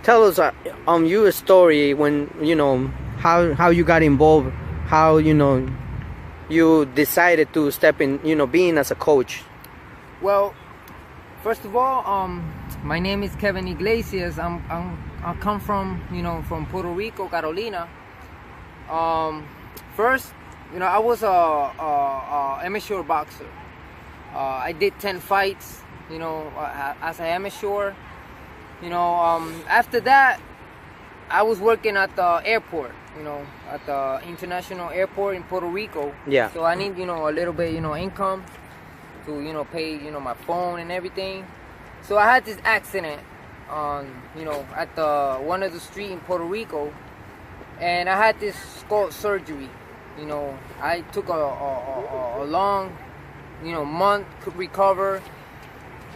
tell us your story when how you got involved, how you decided to step in, being as a coach. Well, first of all, my name is Kevin Iglesias. I come from from Puerto Rico, Carolina. First, I was a amateur boxer. I did 10 fights, as an amateur. After that, I was working at the airport, at the international airport in Puerto Rico. Yeah. So I need, a little bit, income to, pay, my phone and everything. So I had this accident on, at one of the street in Puerto Rico, and I had this skull surgery. I took a long, month to recover.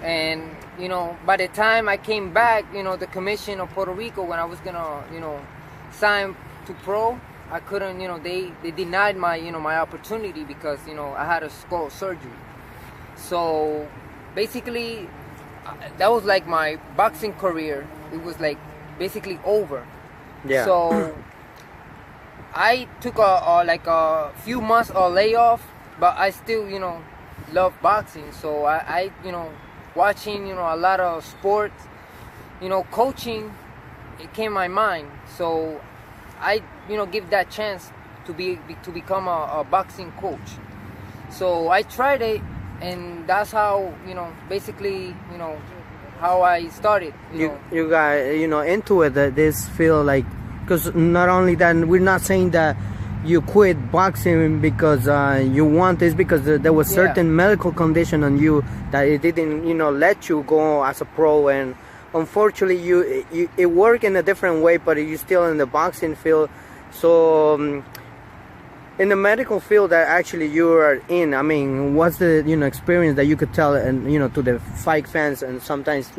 And, by the time I came back, the commission of Puerto Rico, when I was gonna, sign to pro, I couldn't, they denied my, my opportunity because, I had a skull surgery. So basically, that was like my boxing career. It was like basically over. Yeah. So I took a few months of layoff, but I still, love boxing. So I watching, a lot of sports, coaching, it came my mind. So I, give that chance to become a boxing coach. So I tried it, and that's how, basically, how I started. You got, into it, this field, like, because not only that, we're not saying that you quit boxing because you want this, because there was certain medical condition on you that it didn't let you go as a pro, and unfortunately you it worked in a different way, but you're still in the boxing field. So in the medical field that actually you are in, I mean, what's the experience that you could tell, and to the fight fans, and sometimes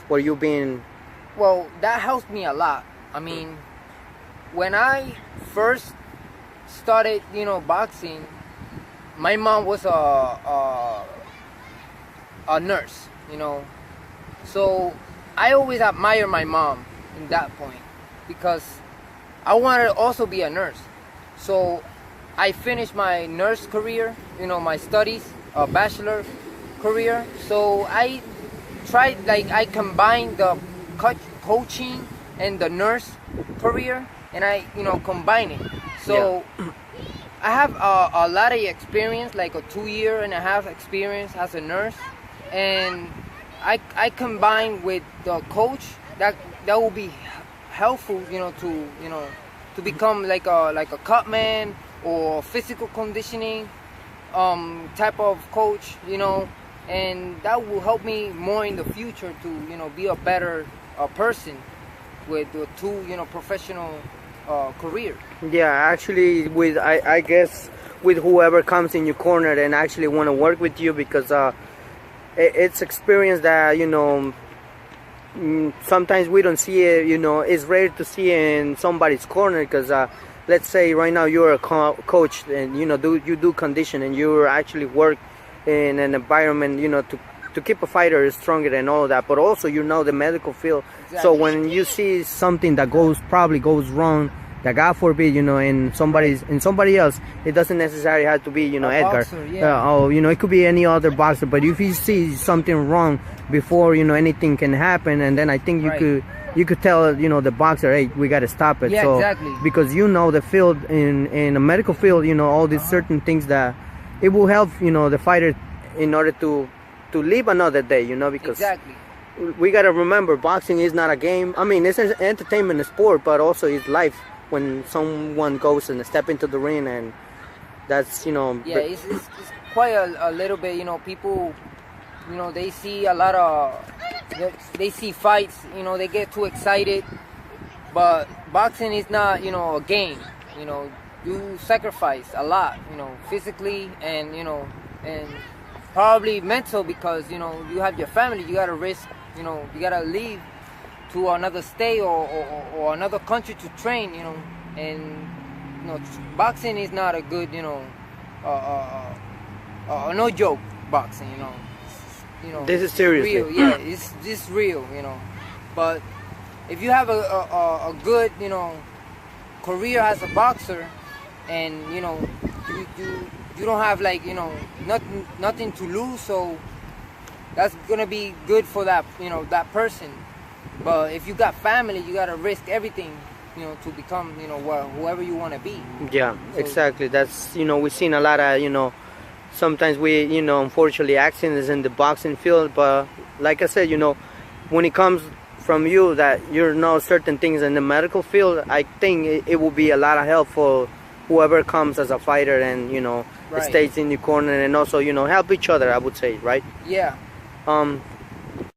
where you been? Well, that helped me a lot. I mean, when I first started, boxing, my mom was a nurse, so I always admire my mom in that point, because I wanted to also be a nurse. So I finished my nurse career, my studies, bachelor career. So I tried, I combined the coaching and the nurse career, and I combine it. So I have a lot of experience, like a 2.5 year experience as a nurse, and I combine with the coach. That will be helpful, to become like a cut man or physical conditioning type of coach, and that will help me more in the future to be a better person with the two professional career. Yeah, actually, with I guess with whoever comes in your corner and actually want to work with you, because it's experience that sometimes we don't see it. It's rare to see in somebody's corner, because let's say right now you're a coach, and you do condition, and you actually work in an environment to keep a fighter stronger and all of that, but also the medical field. Exactly. So when you see something that probably goes wrong, that God forbid, in somebody else, it doesn't necessarily have to be, Edgar. Boxer, yeah. It could be any other boxer. But if you see something wrong before, anything can happen, and then I think you could tell, the boxer, hey, we got to stop it. Yeah, so, exactly. Because the field, in a medical field, all these certain things that it will help, the fighter in order to live another day, because exactly. We got to remember, boxing is not a game. I mean, it's an entertainment sport, but also it's life. When someone goes and step into the ring, and that's yeah, it's quite a little bit, people, they see a lot of, they see fights, they get too excited, but boxing is not, a game. You sacrifice a lot, physically and and probably mental, because you have your family, you gotta risk, you gotta leave to another state or another country to train, and boxing is not a good, no joke boxing, This is serious. Real, yeah, it's real, but if you have a good, you know, career as a boxer, and you know, you don't have like, you know, nothing to lose, so that's gonna be good for that, you know, that person. But if you got family, you gotta risk everything, you know, to become, you know, whoever you want to be. Yeah, So, exactly. That's, you know, we've seen a lot of, you know, sometimes we, you know, unfortunately accidents in the boxing field, but like I said, you know, when it comes from you that you know certain things in the medical field, I think it will be a lot of help for whoever comes as a fighter, and you know, right. stays in the corner, and also, you know, help each other, I would say, right? Yeah.